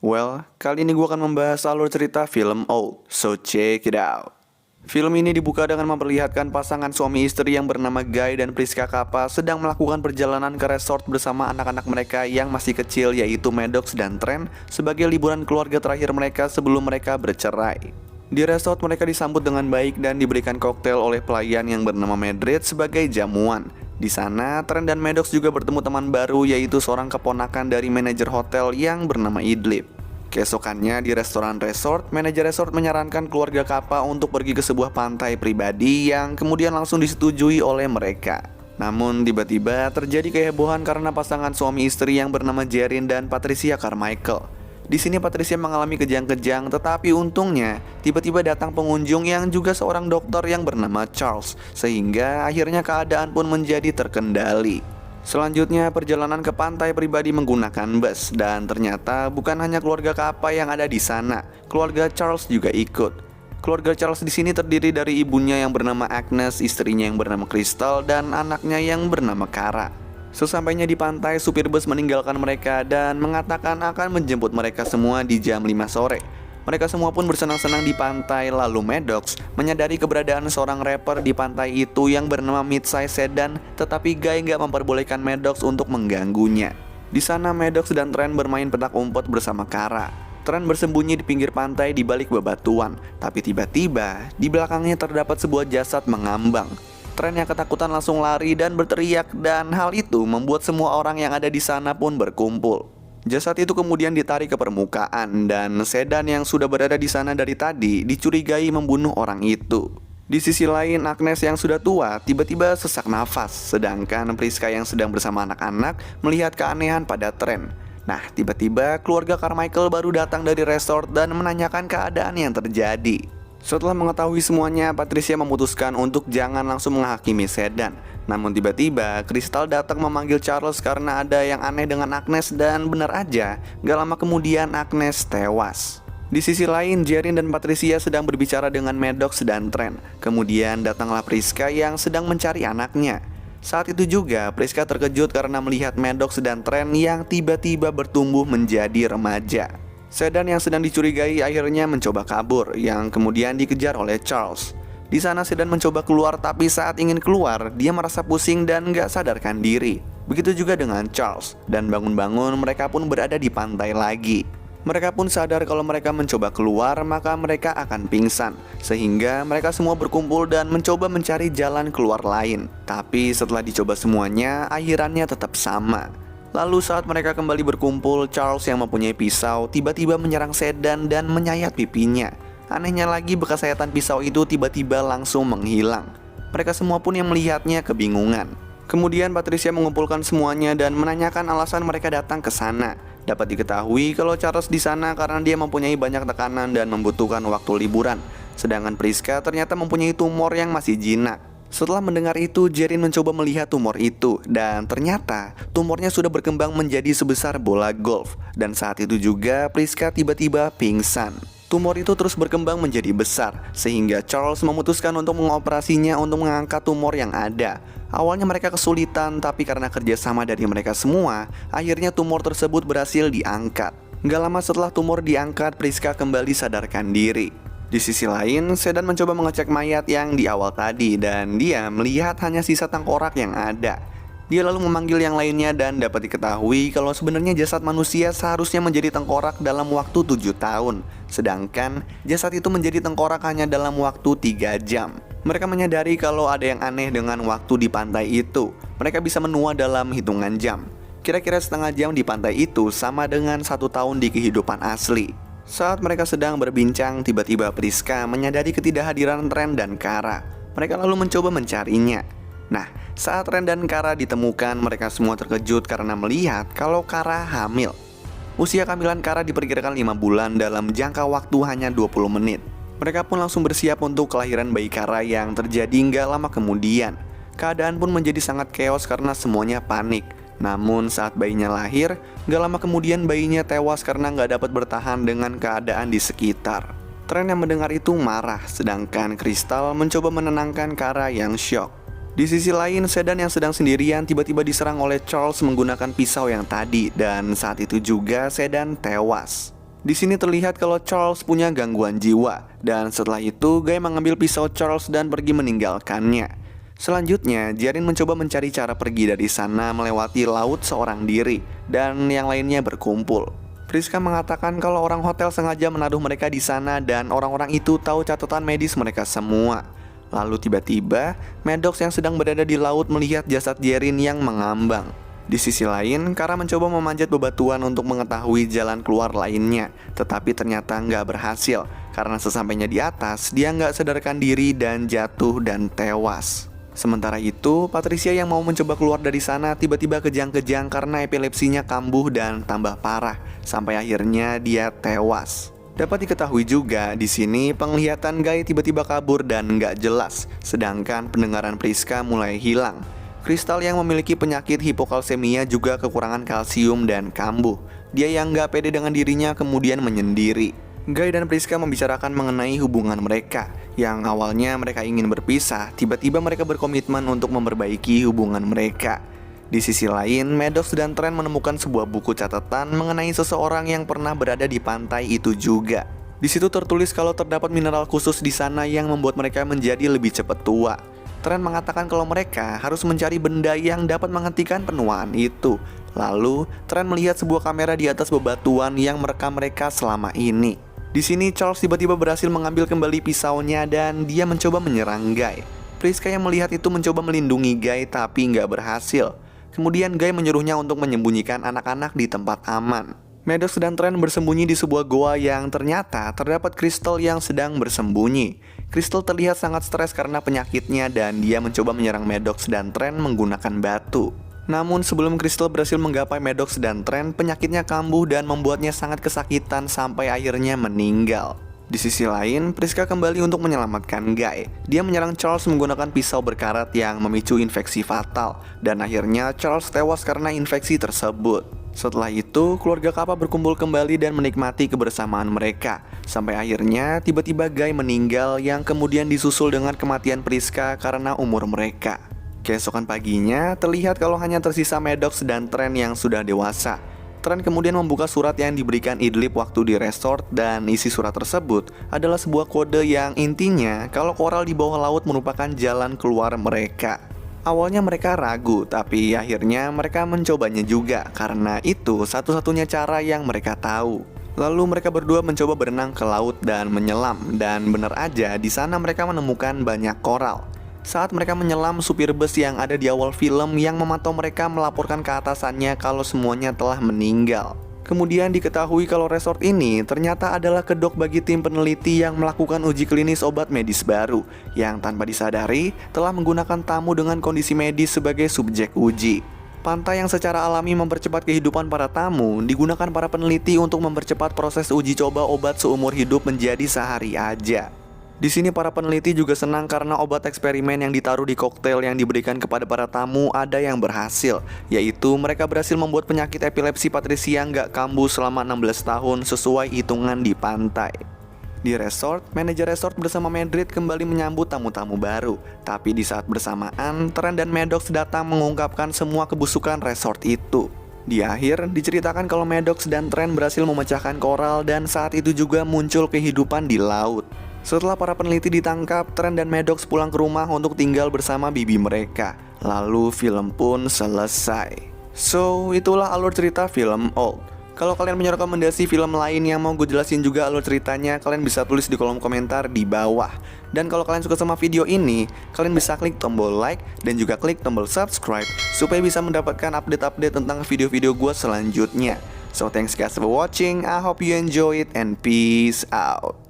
Well, kali ini gue akan membahas alur cerita film Old, so check it out. Film ini dibuka dengan memperlihatkan pasangan suami istri yang bernama Guy dan Priska Kappa sedang melakukan perjalanan ke resort bersama anak-anak mereka yang masih kecil, yaitu Maddox dan Trent, sebagai liburan keluarga terakhir mereka sebelum mereka bercerai. Di resort mereka disambut dengan baik dan diberikan koktail oleh pelayan yang bernama Madrid sebagai jamuan. Di sana, Trent dan Maddox juga bertemu teman baru, yaitu seorang keponakan dari manajer hotel yang bernama Idlib. Keesokannya di restoran resort, manajer resort menyarankan keluarga Kappa untuk pergi ke sebuah pantai pribadi yang kemudian langsung disetujui oleh mereka. Namun tiba-tiba terjadi kehebohan karena pasangan suami istri yang bernama Jerin dan Patricia Carmichael. Di sini Patricia mengalami kejang-kejang, tetapi untungnya tiba-tiba datang pengunjung yang juga seorang dokter yang bernama Charles, sehingga akhirnya keadaan pun menjadi terkendali. Selanjutnya perjalanan ke pantai pribadi menggunakan bus, dan ternyata bukan hanya keluarga Kappa yang ada di sana, keluarga Charles juga ikut. Keluarga Charles di sini terdiri dari ibunya yang bernama Agnes, istrinya yang bernama Crystal, dan anaknya yang bernama Kara. Sesampainya di pantai, supir bus meninggalkan mereka dan mengatakan akan menjemput mereka semua di jam 5 sore. Mereka semua pun bersenang-senang di pantai, lalu Maddox menyadari keberadaan seorang rapper di pantai itu yang bernama Midsize Sedan, tetapi Guy nggak memperbolehkan Maddox untuk mengganggunya. Di sana Maddox dan Trent bermain petak umpet bersama Kara. Trent bersembunyi di pinggir pantai di balik bebatuan, tapi tiba-tiba di belakangnya terdapat sebuah jasad mengambang. Trent yang ketakutan langsung lari dan berteriak, dan hal itu membuat semua orang yang ada di sana pun berkumpul. Jasad itu kemudian ditarik ke permukaan, dan Sedan yang sudah berada di sana dari tadi dicurigai membunuh orang itu. Di sisi lain, Agnes yang sudah tua tiba-tiba sesak nafas, sedangkan Priska yang sedang bersama anak-anak melihat keanehan pada Trent. Nah, tiba-tiba keluarga Carmichael baru datang dari resort dan menanyakan keadaan yang terjadi. Setelah mengetahui semuanya, Patricia memutuskan untuk jangan langsung menghakimi Sedan. Namun tiba-tiba Crystal datang memanggil Charles karena ada yang aneh dengan Agnes, dan benar aja, gak lama kemudian Agnes tewas. Di sisi lain, Jerin dan Patricia sedang berbicara dengan Maddox dan Trent. Kemudian datanglah Priska yang sedang mencari anaknya. Saat itu juga Priska terkejut karena melihat Maddox dan Trent yang tiba-tiba bertumbuh menjadi remaja. Sedan yang sedang dicurigai akhirnya mencoba kabur, yang kemudian dikejar oleh Charles. Di sana Sedan mencoba keluar, tapi saat ingin keluar dia merasa pusing dan gak sadarkan diri. Begitu juga dengan Charles, dan bangun-bangun mereka pun berada di pantai lagi. Mereka pun sadar kalau mereka mencoba keluar maka mereka akan pingsan, sehingga mereka semua berkumpul dan mencoba mencari jalan keluar lain. Tapi setelah dicoba semuanya, akhirannya tetap sama. Lalu saat mereka kembali berkumpul, Charles yang mempunyai pisau tiba-tiba menyerang Sedan dan menyayat pipinya. Anehnya lagi, bekas sayatan pisau itu tiba-tiba langsung menghilang. Mereka semua pun yang melihatnya kebingungan. Kemudian Patricia mengumpulkan semuanya dan menanyakan alasan mereka datang ke sana. Dapat diketahui kalau Charles di sana karena dia mempunyai banyak tekanan dan membutuhkan waktu liburan. Sedangkan Priska ternyata mempunyai tumor yang masih jinak. Setelah mendengar itu, Jerin mencoba melihat tumor itu, dan ternyata tumornya sudah berkembang menjadi sebesar bola golf. Dan saat itu juga Priska tiba-tiba pingsan. Tumor itu terus berkembang menjadi besar, sehingga Charles memutuskan untuk mengoperasinya untuk mengangkat tumor yang ada. Awalnya mereka kesulitan, tapi karena kerjasama dari mereka semua, akhirnya tumor tersebut berhasil diangkat. Gak lama setelah tumor diangkat, Priska kembali sadarkan diri. Di sisi lain, Sedan mencoba mengecek mayat yang di awal tadi, dan dia melihat hanya sisa tengkorak yang ada. Dia lalu memanggil yang lainnya dan dapat diketahui kalau sebenarnya jasad manusia seharusnya menjadi tengkorak dalam waktu 7 tahun. Sedangkan jasad itu menjadi tengkorak hanya dalam waktu 3 jam. Mereka menyadari kalau ada yang aneh dengan waktu di pantai itu. Mereka bisa menua dalam hitungan jam. Kira-kira setengah jam di pantai itu sama dengan 1 tahun di kehidupan asli. Saat mereka sedang berbincang, tiba-tiba Priska menyadari ketidakhadiran Trent dan Kara. Mereka lalu mencoba mencarinya. Nah, saat Trent dan Kara ditemukan, mereka semua terkejut karena melihat kalau Kara hamil. Usia kehamilan Kara diperkirakan 5 bulan dalam jangka waktu hanya 20 menit. Mereka pun langsung bersiap untuk kelahiran bayi Kara yang terjadi nggak lama kemudian. Keadaan pun menjadi sangat chaos karena semuanya panik. Namun saat bayinya lahir, gak lama kemudian bayinya tewas karena gak dapat bertahan dengan keadaan di sekitar. Trent yang mendengar itu marah, sedangkan Crystal mencoba menenangkan Kara yang syok. Di sisi lain, Sedan yang sedang sendirian tiba-tiba diserang oleh Charles menggunakan pisau yang tadi, dan saat itu juga Sedan tewas. Di sini terlihat kalau Charles punya gangguan jiwa, dan setelah itu Guy mengambil pisau Charles dan pergi meninggalkannya. Selanjutnya, Jarin mencoba mencari cara pergi dari sana melewati laut seorang diri, dan yang lainnya berkumpul. Priska mengatakan kalau orang hotel sengaja menaruh mereka di sana dan orang-orang itu tahu catatan medis mereka semua. Lalu tiba-tiba, Maddox yang sedang berada di laut melihat jasad Jarin yang mengambang. Di sisi lain, Kara mencoba memanjat bebatuan untuk mengetahui jalan keluar lainnya, tetapi ternyata nggak berhasil, karena sesampainya di atas, dia nggak sadarkan diri dan jatuh dan tewas. Sementara itu, Patricia yang mau mencoba keluar dari sana tiba-tiba kejang-kejang karena epilepsinya kambuh dan tambah parah, sampai akhirnya dia tewas. Dapat diketahui juga, di sini penglihatan Guy tiba-tiba kabur dan nggak jelas, sedangkan pendengaran Priska mulai hilang. Kristal yang memiliki penyakit hipokalsemia juga kekurangan kalsium dan kambuh. Dia yang nggak pede dengan dirinya kemudian menyendiri. Guy dan Priska membicarakan mengenai hubungan mereka. Yang awalnya mereka ingin berpisah, tiba-tiba mereka berkomitmen untuk memperbaiki hubungan mereka. Di sisi lain, Maddox dan Trent menemukan sebuah buku catatan mengenai seseorang yang pernah berada di pantai itu juga. Di situ tertulis kalau terdapat mineral khusus di sana yang membuat mereka menjadi lebih cepat tua. Trent mengatakan kalau mereka harus mencari benda yang dapat menghentikan penuaan itu. Lalu, Trent melihat sebuah kamera di atas bebatuan yang merekam mereka selama ini. Di sini, Charles tiba-tiba berhasil mengambil kembali pisaunya dan dia mencoba menyerang Guy. Priska yang melihat itu mencoba melindungi Guy tapi nggak berhasil. Kemudian Guy menyuruhnya untuk menyembunyikan anak-anak di tempat aman. Maddox dan Trent bersembunyi di sebuah goa yang ternyata terdapat Crystal yang sedang bersembunyi. Crystal terlihat sangat stres karena penyakitnya dan dia mencoba menyerang Maddox dan Trent menggunakan batu. Namun sebelum Crystal berhasil menggapai Maddox dan Trent, penyakitnya kambuh dan membuatnya sangat kesakitan sampai akhirnya meninggal. Di sisi lain, Priska kembali untuk menyelamatkan Guy. Dia menyerang Charles menggunakan pisau berkarat yang memicu infeksi fatal, dan akhirnya Charles tewas karena infeksi tersebut. Setelah itu, keluarga Kappa berkumpul kembali dan menikmati kebersamaan mereka. Sampai akhirnya, tiba-tiba Guy meninggal yang kemudian disusul dengan kematian Priska karena umur mereka. Keesokan paginya, terlihat kalau hanya tersisa Maddox dan Trent yang sudah dewasa. Trent kemudian membuka surat yang diberikan Idlib waktu di resort dan isi surat tersebut adalah sebuah kode yang intinya kalau koral di bawah laut merupakan jalan keluar mereka. Awalnya mereka ragu, tapi akhirnya mereka mencobanya juga karena itu satu-satunya cara yang mereka tahu. Lalu mereka berdua mencoba berenang ke laut dan menyelam, dan benar aja di sana mereka menemukan banyak koral. Saat mereka menyelam, supir bus yang ada di awal film yang memantau mereka melaporkan ke atasannya kalau semuanya telah meninggal. Kemudian diketahui kalau resort ini ternyata adalah kedok bagi tim peneliti yang melakukan uji klinis obat medis baru yang tanpa disadari telah menggunakan tamu dengan kondisi medis sebagai subjek uji. Pantai yang secara alami mempercepat kehidupan para tamu digunakan para peneliti untuk mempercepat proses uji coba obat seumur hidup menjadi sehari aja. Di sini para peneliti juga senang karena obat eksperimen yang ditaruh di koktail yang diberikan kepada para tamu ada yang berhasil, yaitu mereka berhasil membuat penyakit epilepsi Patricia nggak kambuh selama 16 tahun sesuai hitungan di pantai. Di resort, manajer resort bersama Madrid kembali menyambut tamu-tamu baru. Tapi di saat bersamaan, Trent dan Maddox datang mengungkapkan semua kebusukan resort itu. Di akhir, diceritakan kalau Maddox dan Trent berhasil memecahkan koral dan saat itu juga muncul kehidupan di laut. Setelah para peneliti ditangkap, Trent dan Maddox pulang ke rumah untuk tinggal bersama bibi mereka. Lalu film pun selesai. So, itulah alur cerita film Old. Kalau kalian punya rekomendasi film lain yang mau gue jelasin juga alur ceritanya, kalian bisa tulis di kolom komentar di bawah. Dan kalau kalian suka sama video ini, kalian bisa klik tombol like dan juga klik tombol subscribe supaya bisa mendapatkan update-update tentang video-video gue selanjutnya. So thanks guys for watching, I hope you enjoy it and peace out.